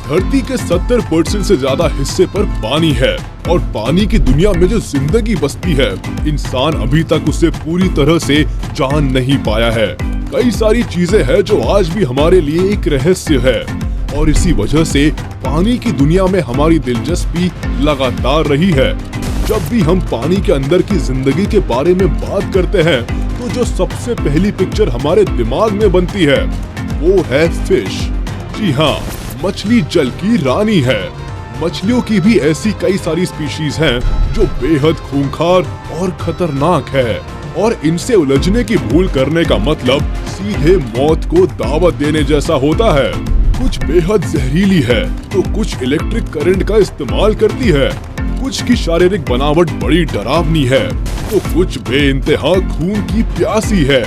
धरती के 70% से ज्यादा हिस्से पर पानी है और पानी की दुनिया में जो जिंदगी बसती है, इंसान अभी तक उसे पूरी तरह से जान नहीं पाया है। कई सारी चीजें हैं जो आज भी हमारे लिए एक रहस्य है और इसी वजह से पानी की दुनिया में हमारी दिलचस्पी लगातार रही है। जब भी हम पानी के अंदर की जिंदगी के बारे में बात करते हैं तो जो सबसे पहली पिक्चर हमारे दिमाग में बनती है वो है फिश। जी हाँ, मछली जल की रानी है। मछलियों की भी ऐसी कई सारी स्पीशीज हैं जो बेहद खूंखार और खतरनाक है और इनसे उलझने की भूल करने का मतलब सीधे मौत को दावत देने जैसा होता है। कुछ बेहद जहरीली है तो कुछ इलेक्ट्रिक करंट का इस्तेमाल करती है, कुछ की शारीरिक बनावट बड़ी डरावनी है तो कुछ बेइंतहा खून की प्यासी है।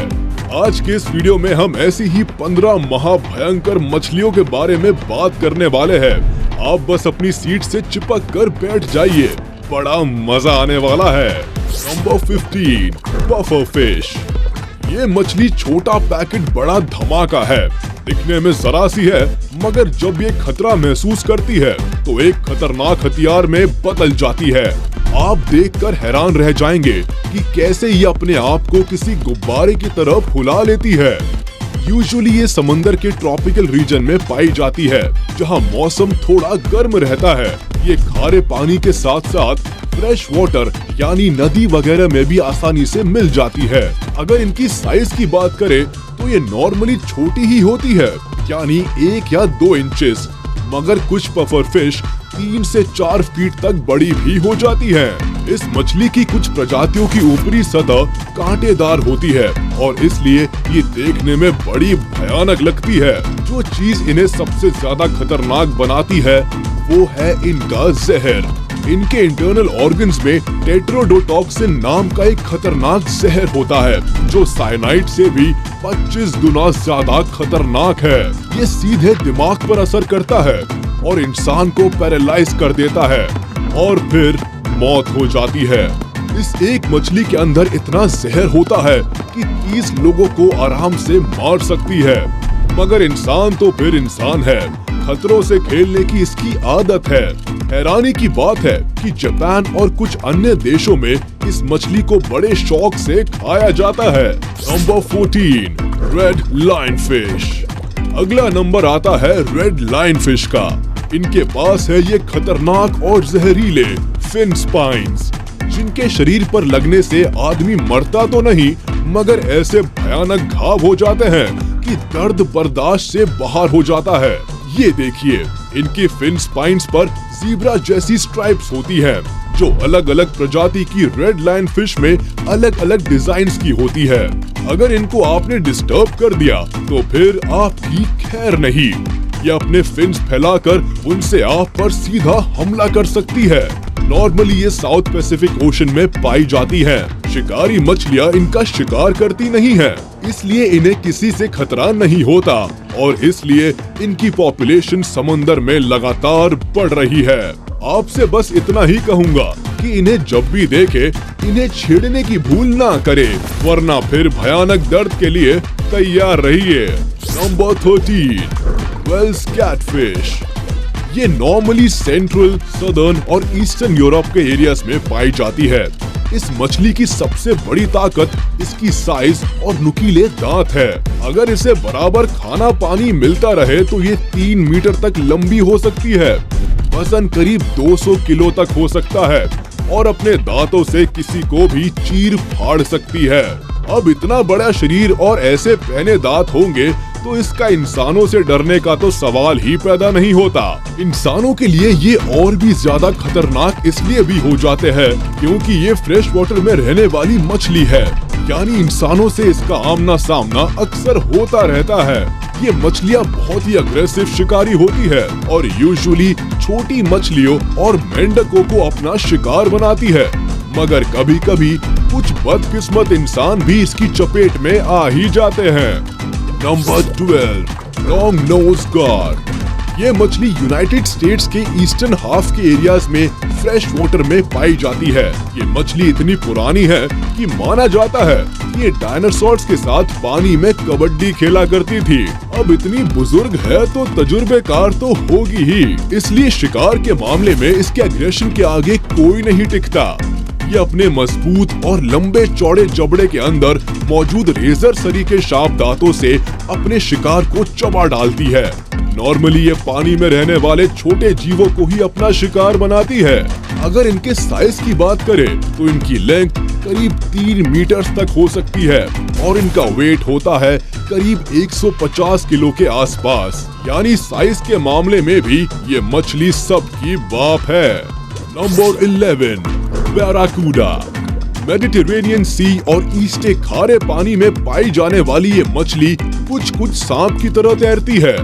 आज के इस वीडियो में हम ऐसी ही 15 महाभयंकर मछलियों के बारे में बात करने वाले हैं। आप बस अपनी सीट से चिपक कर बैठ जाइए, बड़ा मजा आने वाला है। Number 15, puffer fish. ये मछली छोटा पैकेट बड़ा धमाका है। दिखने में जरा सी है मगर जब ये खतरा महसूस करती है तो एक खतरनाक हथियार में बदल जाती है। आप देखकर हैरान रह जाएंगे कि कैसे ये अपने आप को किसी गुब्बारे की तरह फुला लेती है। यूजुअली ये समंदर के ट्रॉपिकल रीजन में पाई जाती है जहां मौसम थोड़ा गर्म रहता है। ये खारे पानी के साथ साथ फ्रेश वाटर यानी नदी वगैरह में भी आसानी से मिल जाती है। अगर इनकी साइज की बात करें तो ये नॉर्मली छोटी ही होती है यानी 1 या 2 इंचेस, मगर कुछ पफर फिश 3 से 4 फीट तक बड़ी भी हो जाती है। इस मछली की कुछ प्रजातियों की ऊपरी सतह कांटेदार होती है और इसलिए ये देखने में बड़ी भयानक लगती है। जो चीज इन्हें सबसे ज्यादा खतरनाक बनाती है वो है इनका जहर। इनके इंटरनल ऑर्गन्स में टेट्रोडोटॉक्सिन नाम का एक खतरनाक जहर होता है जो साइनाइड से भी 25 गुना ज्यादा खतरनाक है। ये सीधे दिमाग पर असर करता है और इंसान को पैरालाइज कर देता है और फिर मौत हो जाती है। इस एक मछली के अंदर इतना जहर होता है कि 30 लोगों को आराम से मार सकती है। मगर इंसान तो फिर इंसान है, खतरों से खेलने की इसकी आदत है। हैरानी की बात है कि जापान और कुछ अन्य देशों में इस मछली को बड़े शौक से खाया जाता है। Number 14, red line fish. अगला नंबर आता है रेड लाइन फिश का। इनके पास है ये खतरनाक और जहरीले फिन स्पाइन्स, जिनके शरीर पर लगने से आदमी मरता तो नहीं मगर ऐसे भयानक घाव हो जाते हैं कि दर्द बर्दाश्त से बाहर हो जाता है। ये देखिए, इनकी फिन स्पाइन्स पर ज़ीब्रा जैसी स्ट्राइप्स होती हैं, जो अलग अलग प्रजाति की रेड लाइन फिश में अलग अलग डिजाइन्स की होती है। अगर इनको आपने डिस्टर्ब कर दिया तो फिर आपकी खैर नहीं। ये अपने फिन्स फैलाकर उनसे आप पर सीधा हमला कर सकती है। नॉर्मली ये साउथ पैसिफिक ओशन में पाई जाती हैं। शिकारी मछलियाँ इनका शिकार करती नहीं है, इसलिए इन्हें किसी से खतरा नहीं होता और इसलिए इनकी पॉपुलेशन समंदर में लगातार बढ़ रही है। आपसे बस इतना ही कहूँगा कि इन्हें जब भी देखे इन्हें छेड़ने की भूल ना करे, वरना फिर भयानक दर्द के लिए तैयार रहिए। Number 13, wels catfish. ये नॉर्मली सेंट्रल, सदर्न और ईस्टर्न यूरोप के एरियाज में पाई जाती है। इस मछली की सबसे बड़ी ताकत इसकी साइज और नुकीले दांत है। अगर इसे बराबर खाना पानी मिलता रहे तो ये 3 मीटर तक लंबी हो सकती है। वजन करीब 200 किलो तक हो सकता है और अपने दांतों से किसी को भी चीर फाड़ सकती है। अब इतना बड़ा शरीर और ऐसे पहने दांत होंगे तो इसका इंसानों से डरने का तो सवाल ही पैदा नहीं होता। इंसानों के लिए ये और भी ज्यादा खतरनाक इसलिए भी हो जाते हैं क्योंकि ये फ्रेश वाटर में रहने वाली मछली है, यानी इंसानों से इसका आमना सामना अक्सर होता रहता है। ये मछलियाँ बहुत ही अग्रेसिव शिकारी होती है और यूजुअली छोटी मछलियों और मेंढकों को अपना शिकार बनाती है, मगर कभी कभी कुछ बदकिस्मत इंसान भी इसकी चपेट में आ ही जाते हैं। Number 12, long nose guard. ये मछली यूनाइटेड स्टेट्स के ईस्टर्न हाफ के एरियाज में फ्रेश वाटर में पाई जाती है। ये मछली इतनी पुरानी है कि माना जाता है कि ये डायनासोर्स के साथ पानी में कबड्डी खेला करती थी। अब इतनी बुजुर्ग है तो तजुर्बेकार तो होगी ही, इसलिए शिकार के मामले में इसके एग्रेशन के आगे कोई नहीं टिकता। ये अपने मजबूत और लंबे चौड़े जबड़े के अंदर मौजूद रेजर सरीखे शार्प दांतों से अपने शिकार को चबा डालती है। नॉर्मली ये पानी में रहने वाले छोटे जीवों को ही अपना शिकार बनाती है। अगर इनके साइज की बात करें तो इनकी लेंथ करीब 3 मीटर तक हो सकती है और इनका वेट होता है करीब 150 किलो के आसपास। यानी साइज के मामले में भी ये मछली सबकी बाप है। नंबर 11, बैराकूडा। मेडिटेरेनियन सी और ईस्टे खारे पानी में पाई जाने वाली ये मछली कुछ सांप की तरह तैरती है।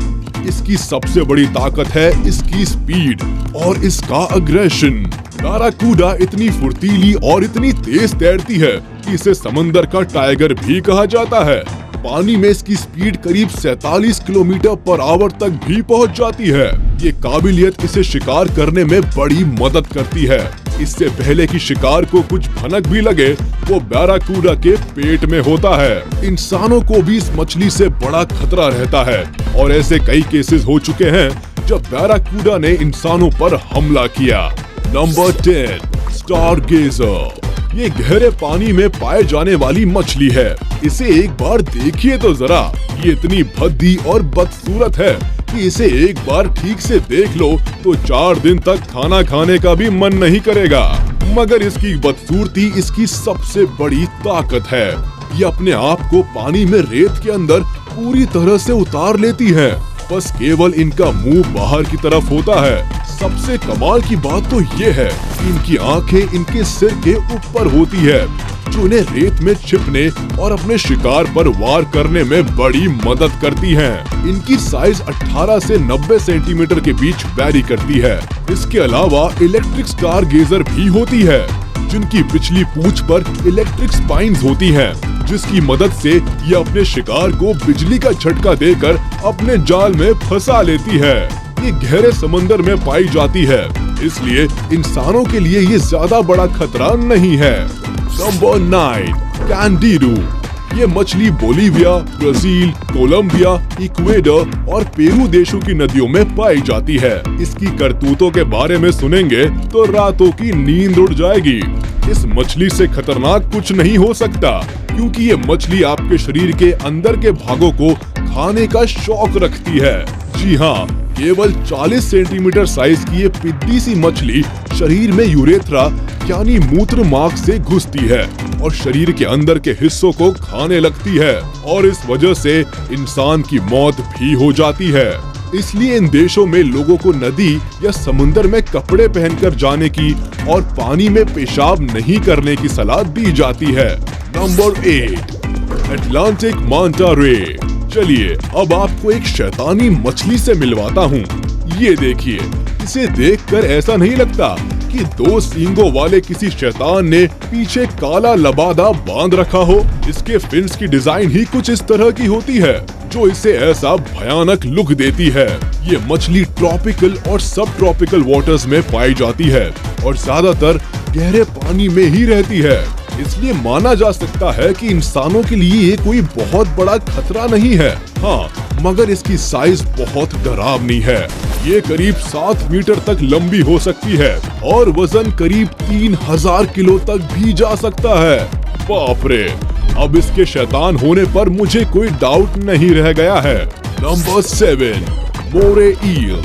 इसकी सबसे बड़ी ताकत है इसकी स्पीड और इसका अग्रेशन। बैराकूडा इतनी फुर्तीली और इतनी तेज तैरती है कि इसे समंदर का टाइगर भी कहा जाता है। पानी में इसकी स्पीड करीब 47 किलोमीटर पर आवर तक भी पहुंच जाती है। ये काबिलियत इसे शिकार करने में बड़ी मदद करती है। इससे पहले कि शिकार को कुछ भनक भी लगे, वो बैराकूडा के पेट में होता है। इंसानों को भी इस मछली से बड़ा खतरा रहता है और ऐसे कई केसेस हो चुके हैं जब बैराकूडा ने इंसानों पर हमला किया। Number 10, Stargazer. ये गहरे पानी में पाए जाने वाली मछली है। इसे एक बार देखिए तो जरा, ये इतनी भद्दी और बदसूरत है कि इसे एक बार ठीक से देख लो तो 4 दिन तक खाना खाने का भी मन नहीं करेगा। मगर इसकी बदसूरती इसकी सबसे बड़ी ताकत है। ये अपने आप को पानी में रेत के अंदर पूरी तरह से उतार लेती है। बस केवल इनका मुंह बाहर की तरफ होता है। सबसे कमाल की बात तो ये है कि इनकी आंखें इनके सिर के ऊपर होती है, जो इन्हें रेत में छिपने और अपने शिकार पर वार करने में बड़ी मदद करती हैं। इनकी साइज 18 से 90 सेंटीमीटर के बीच वैरी करती है। इसके अलावा इलेक्ट्रिक स्टारगेजर भी होती है, जिनकी पिछली पूंछ पर इलेक्ट्रिक स्पाइन्स होती हैं, जिसकी मदद से ये अपने शिकार को बिजली का झटका देकर अपने जाल में फंसा लेती है। ये गहरे समंदर में पाई जाती है, इसलिए इंसानों के लिए ये ज्यादा बड़ा खतरा नहीं है। नंबर 9, कैंडिडू। ये मछली बोलीविया, ब्राजील, कोलंबिया, इक्वेडर और पेरू देशों की नदियों में पाई जाती है। इसकी करतूतों के बारे में सुनेंगे तो रातों की नींद उड़ जाएगी। इस मछली से खतरनाक कुछ नहीं हो सकता, क्योंकि ये मछली आपके शरीर के अंदर के भागों को खाने का शौक रखती है। जी हाँ, केवल 40 सेंटीमीटर साइज की ये पिद्दी सी मछली शरीर में यूरेथ्रा यानी मूत्र मार्ग से घुसती है और शरीर के अंदर के हिस्सों को खाने लगती है और इस वजह से इंसान की मौत भी हो जाती है। इसलिए इन देशों में लोगों को नदी या समुद्र में कपड़े पहनकर जाने की और पानी में पेशाब नहीं करने की सलाह दी जाती है। नंबर 8, अटलांटिक मांटा रे। चलिए अब आपको एक शैतानी मछली से मिलवाता हूँ। ये देखिए, इसे देखकर ऐसा नहीं लगता कि 2 सींगों वाले किसी शैतान ने पीछे काला लबादा बांध रखा हो। इसके फिन्स की डिजाइन ही कुछ इस तरह की होती है, जो इसे ऐसा भयानक लुक देती है। ये मछली ट्रॉपिकल और सब ट्रॉपिकल वाटर्स में पाई जाती है और ज्यादातर गहरे पानी में ही रहती है। इसलिए माना जा सकता है कि इंसानों के लिए ये कोई बहुत बड़ा खतरा नहीं है। हाँ, मगर इसकी साइज बहुत डरावनी है। ये करीब 7 मीटर तक लंबी हो सकती है और वजन करीब 3000 किलो तक भी जा सकता है। बाप रे, अब इसके शैतान होने पर मुझे कोई डाउट नहीं रह गया है। नंबर 7, मोरे ईल।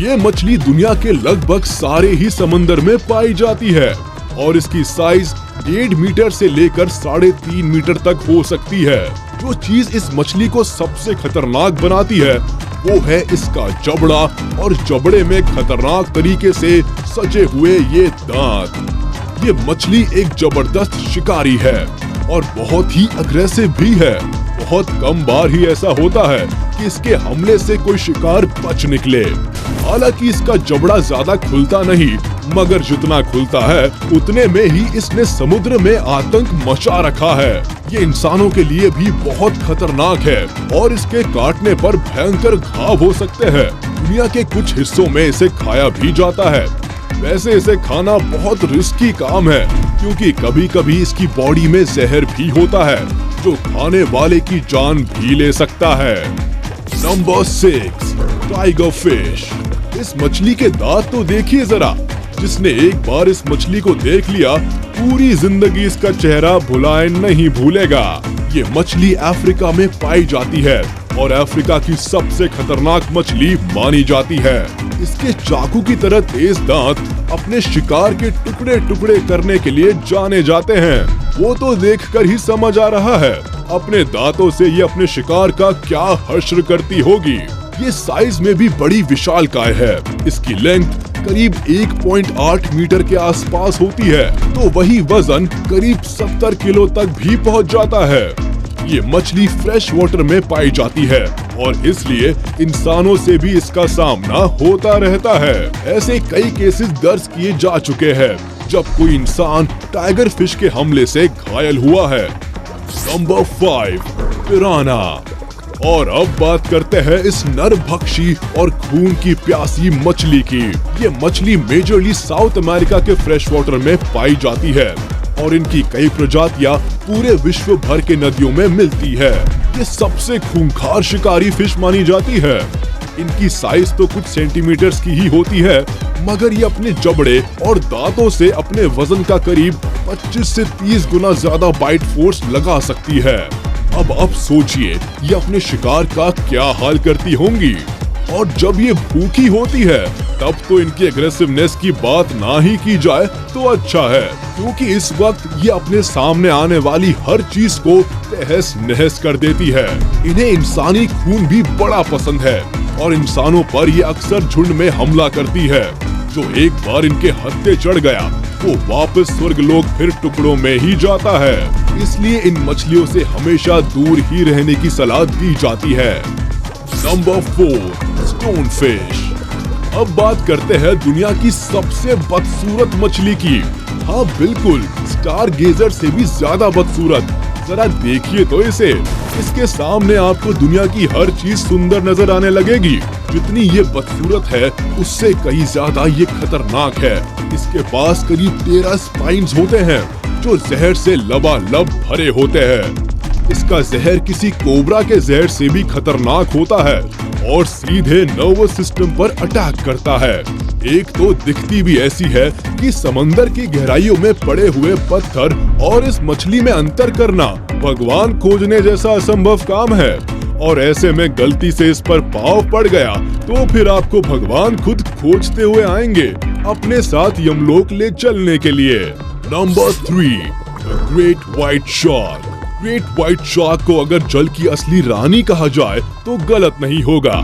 ये मछली दुनिया के लगभग सारे ही समंदर में पाई जाती है और इसकी साइज 1.5 मीटर से लेकर 3.5 मीटर तक हो सकती है। जो चीज इस मछली को सबसे खतरनाक बनाती है वो है इसका जबड़ा और जबड़े में खतरनाक तरीके से सजे हुए ये दांत। ये मछली एक जबरदस्त शिकारी है और बहुत ही अग्रेसिव भी है। बहुत कम बार ही ऐसा होता है कि इसके हमले से कोई शिकार बच निकले। हालांकि इसका जबड़ा ज्यादा खुलता नहीं, मगर जितना खुलता है उतने में ही इसने समुद्र में आतंक मचा रखा है। ये इंसानों के लिए भी बहुत खतरनाक है और इसके काटने पर भयंकर घाव हो सकते हैं। दुनिया के कुछ हिस्सों में इसे खाया भी जाता है। वैसे इसे खाना बहुत रिस्की काम है, क्योंकि कभी कभी इसकी बॉडी में जहर भी होता है जो खाने वाले की जान भी ले सकता है। Number 6, tiger fish. इस मछली के दांत तो देखिए जरा। जिसने एक बार इस मछली को देख लिया, पूरी जिंदगी इसका चेहरा भुलाए नहीं भूलेगा। ये मछली अफ्रीका में पाई जाती है और अफ्रीका की सबसे खतरनाक मछली मानी जाती है। इसके चाकू की तरह तेज दांत अपने शिकार के टुकड़े टुकड़े करने के लिए जाने जाते हैं। वो तो देखकर ही समझ आ रहा है अपने दांतों से ये अपने शिकार का क्या हश्र करती होगी। ये साइज में भी बड़ी विशालकाय है। इसकी लेंथ करीब 1.8 मीटर के आसपास होती है, तो वही वजन करीब 70 किलो तक भी पहुंच जाता है। ये मछली फ्रेश वाटर में पाई जाती है और इसलिए इंसानों से भी इसका सामना होता रहता है। ऐसे कई केसेस दर्ज किए जा चुके हैं जब कोई इंसान टाइगर फिश के हमले से घायल हुआ है। नंबर 5, पिराना। और अब बात करते हैं इस नरभक्षी और खून की प्यासी मछली की। ये मछली मेजरली साउथ अमेरिका के फ्रेश वाटर में पाई जाती है और इनकी कई प्रजातियां पूरे विश्व भर के नदियों में मिलती है। ये सबसे खूंखार शिकारी फिश मानी जाती है। इनकी साइज तो कुछ सेंटीमीटर्स की ही होती है, मगर ये अपने जबड़े और दांतों से अपने वजन का करीब 25 से 30 गुना ज्यादा बाइट फोर्स लगा सकती है। अब सोचिए ये अपने शिकार का क्या हाल करती होंगी। और जब ये भूखी होती है तब तो इनकी एग्रेसिवनेस की बात ना ही की जाए तो अच्छा है, क्योंकि इस वक्त ये अपने सामने आने वाली हर चीज को तहस नहस कर देती है। इन्हें इंसानी खून भी बड़ा पसंद है और इंसानों पर ये अक्सर झुंड में हमला करती है। जो एक बार इनके हत्थे चढ़ गया वो वापस स्वर्गलोक फिर टुकड़ों में ही जाता है। इसलिए इन मछलियों से हमेशा दूर ही रहने की सलाह दी जाती है। Number 4, stone fish. अब बात करते हैं दुनिया की सबसे बदसूरत मछली की। हाँ बिल्कुल, स्टार गेजर से भी ज्यादा बदसूरत। जरा देखिए तो इसे। इसके सामने आपको दुनिया की हर चीज सुंदर नजर आने लगेगी। जितनी ये बदसूरत है उससे कहीं ज्यादा ये खतरनाक है। इसके पास करीब 13 स्पाइन्स होते हैं जो जहर से लबालब भरे होते हैं। इसका जहर किसी कोबरा के जहर से भी खतरनाक होता है और सीधे नर्वस सिस्टम पर अटैक करता है। एक तो दिखती भी ऐसी है कि समंदर की गहराइयों में पड़े हुए पत्थर और इस मछली में अंतर करना भगवान खोजने जैसा असंभव काम है। और ऐसे में गलती से इस पर पाँव पड़ गया तो फिर आपको भगवान खुद खोजते हुए आएंगे अपने साथ यमलोक ले चलने के लिए। Number 3, great white shark. Great white shark को अगर जल की असली रानी कहा जाए तो गलत नहीं होगा।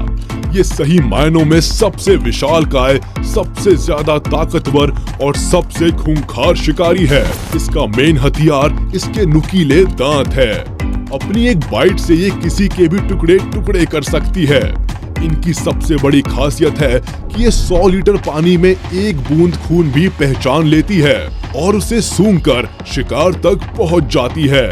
ये सही मायनों में सबसे विशालकाय, सबसे ज्यादा ताकतवर और सबसे खूंखार शिकारी है। इसका मेन हथियार इसके नुकीले दांत है। अपनी एक बाइट से ये किसी के भी टुकड़े टुकड़े कर सकती है। इनकी सबसे बड़ी खासियत है कि ये 100 लीटर पानी में एक बूंद खून भी पहचान लेती है और उसे सूंघकर शिकार तक पहुंच जाती है।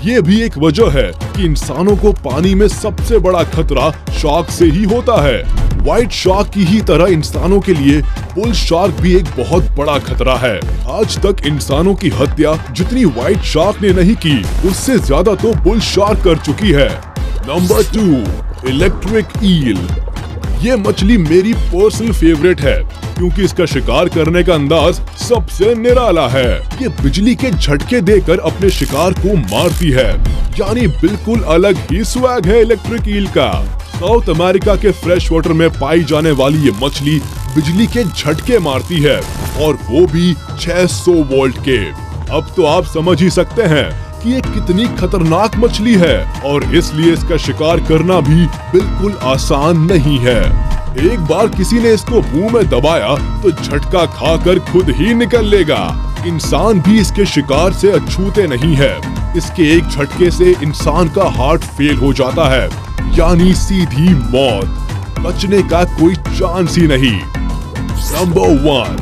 ये भी एक वजह है कि इंसानों को पानी में सबसे बड़ा खतरा शार्क से ही होता है। व्हाइट शार्क की ही तरह इंसानों के लिए बुल शार्क भी एक बहुत बड़ा खतरा है। आज तक इंसानों की हत्या जितनी व्हाइट शार्क ने नहीं की, उससे ज्यादा तो बुल शार्क कर चुकी है। Number 2, electric eel. ये मछली मेरी पर्सनल फेवरेट है क्योंकि इसका शिकार करने का अंदाज सबसे निराला है। ये बिजली के झटके देकर अपने शिकार को मारती है, यानी बिल्कुल अलग ही स्वैग है इलेक्ट्रिक ईल का। साउथ अमेरिका के फ्रेश वाटर में पाई जाने वाली ये मछली बिजली के झटके मारती है और वो भी 600 वोल्ट के। अब तो आप समझ ही सकते हैं कि ये कितनी खतरनाक मछली है और इसलिए इसका शिकार करना भी बिल्कुल आसान नहीं है। एक बार किसी ने इसको मुंह में दबाया तो झटका खाकर खुद ही निकल लेगा। इंसान भी इसके शिकार से अछूते नहीं है। इसके एक झटके से इंसान का हार्ट फेल हो जाता है, यानी सीधी मौत। बचने का कोई चांस ही नहीं। Number 1,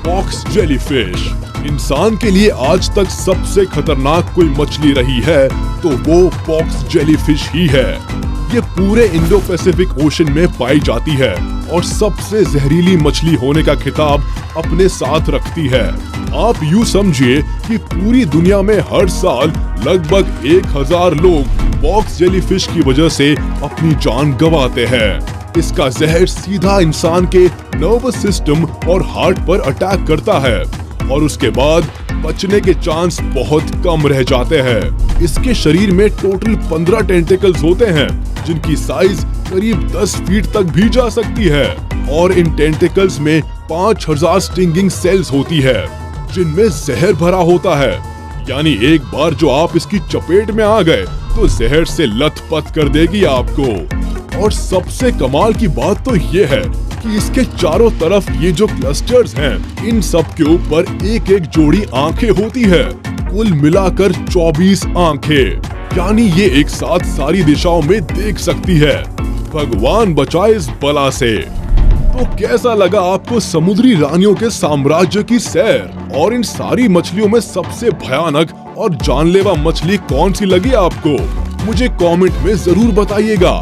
box jellyfish. इंसान के लिए आज तक सबसे खतरनाक कोई मछली रही है तो वो बॉक्स जेलीफिश ही है। ये पूरे इंडो पैसिफिक ओशन में पाई जाती है और सबसे जहरीली मछली होने का खिताब अपने साथ रखती है। आप यूं समझिए कि पूरी दुनिया में हर साल लगभग 1000 लोग बॉक्स जेलीफिश की वजह से अपनी जान गंवाते हैं। इसका जहर सीधा इंसान के नर्वस सिस्टम और हार्ट पर अटैक करता है और उसके बाद बचने के चांस बहुत कम रह जाते हैं। इसके शरीर में टोटल 15 टेंटिकल्स होते हैं जिनकी साइज करीब 10 फीट तक भी जा सकती है और इन टेंटिकल्स में 5000 स्टिंगिंग सेल्स होती है जिनमें जहर भरा होता है। यानी एक बार जो आप इसकी चपेट में आ गए तो जहर से लथपथ कर देगी आपको। और सबसे कमाल की बात तो ये है कि इसके चारों तरफ ये जो क्लस्टर्स हैं, इन सब के ऊपर एक एक जोड़ी आंखें होती है। कुल मिलाकर 24 आंखें, यानी ये एक साथ सारी दिशाओं में देख सकती है। भगवान बचाए इस बला से। तो कैसा लगा आपको समुद्री रानियों के साम्राज्य की सैर? और इन सारी मछलियों में सबसे भयानक और जानलेवा मछली कौन सी लगी आपको? मुझे कमेंट में जरूर बताइएगा।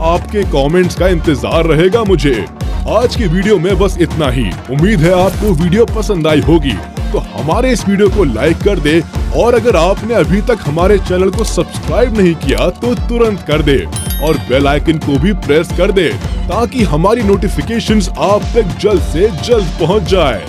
आपके कमेंट्स का इंतजार रहेगा मुझे। आज की वीडियो में बस इतना ही। उम्मीद है आपको वीडियो पसंद आई होगी, तो हमारे इस वीडियो को लाइक कर दे और अगर आपने अभी तक हमारे चैनल को सब्सक्राइब नहीं किया तो तुरंत कर दे और बेल आइकन को भी प्रेस कर दे ताकि हमारी नोटिफिकेशंस आप तक जल्द से जल्द पहुंच जाए।